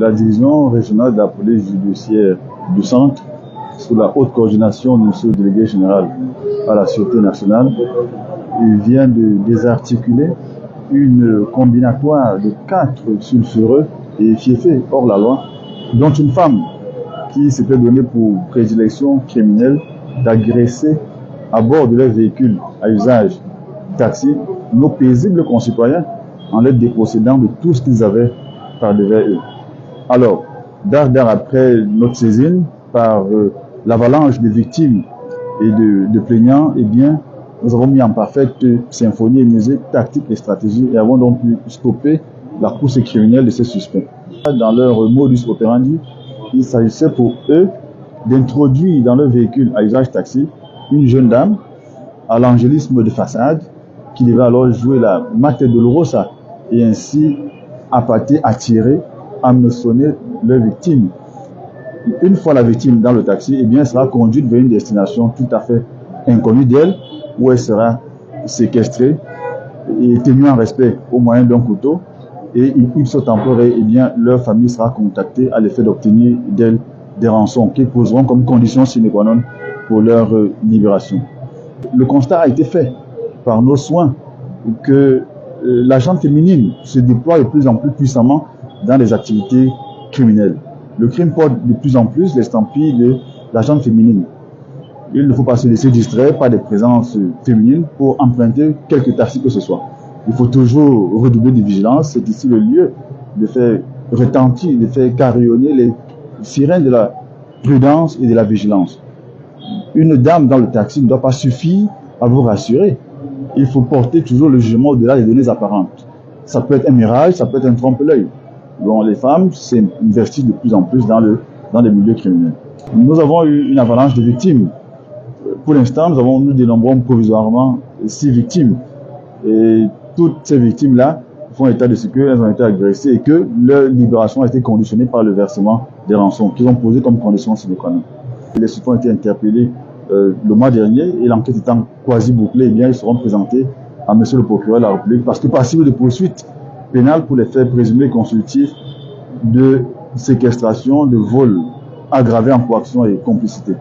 La division régionale de la police judiciaire du centre, sous la haute coordination de M. le délégué général à la Sûreté nationale, vient de désarticuler une combinatoire de 4 sulfureux et fiefés hors la loi, dont une femme qui s'était donnée pour prédilection criminelle d'agresser à bord de leur véhicule à usage taxi nos paisibles concitoyens en les dépossédant de tout ce qu'ils avaient par devers eux. Alors, d'art après notre saisine, par l'avalanche de victimes et de plaignants, eh bien, nous avons mis en parfaite symphonie et musique, tactique et stratégie et avons donc pu stopper la course criminelle de ces suspects. Dans leur modus operandi, il s'agissait pour eux d'introduire dans leur véhicule à usage taxi une jeune dame à l'angélisme de façade qui devait alors jouer la Mate Dolorosa et ainsi appâter, attirer, hameçonner leur victime. Une fois la victime dans le taxi, eh bien, elle sera conduite vers une destination tout à fait inconnue d'elle, où elle sera séquestrée et tenue en respect au moyen d'un couteau. Et ipso tempore, eh bien, leur famille sera contactée à l'effet d'obtenir d'elle des rançons qui poseront comme condition sine qua non pour leur libération. Le constat a été fait par nos soins que la gente féminine se déploie de plus en plus puissamment dans les activités criminelles. Le crime porte de plus en plus l'estampille de la gente féminine. Il ne faut pas se laisser distraire par des présences féminines pour emprunter quelque taxi que ce soit. Il faut toujours redoubler de vigilance. C'est ici le lieu de faire retentir, de faire carillonner les sirènes de la prudence et de la vigilance. Une dame dans le taxi ne doit pas suffire à vous rassurer. Il faut porter toujours le jugement au-delà des données apparentes. Ça peut être un mirage, ça peut être un trompe-l'œil. Bon, les femmes s'investissent de plus en plus dans les milieux criminels. Nous avons eu une avalanche de victimes. Pour l'instant, nous dénombrons provisoirement 6 victimes. Et toutes ces victimes-là font état de ce qu'elles ont été agressées et que leur libération a été conditionnée par le versement des rançons qu'ils ont posées comme condition sine qua non. Les suspects ont été interpellés le mois dernier et l'enquête étant quasi bouclée, eh bien, ils seront présentés à monsieur le procureur de la République parce que passible de poursuite pénale pour les faits présumés constitutifs de séquestration, de vol aggravé en coaction et complicité.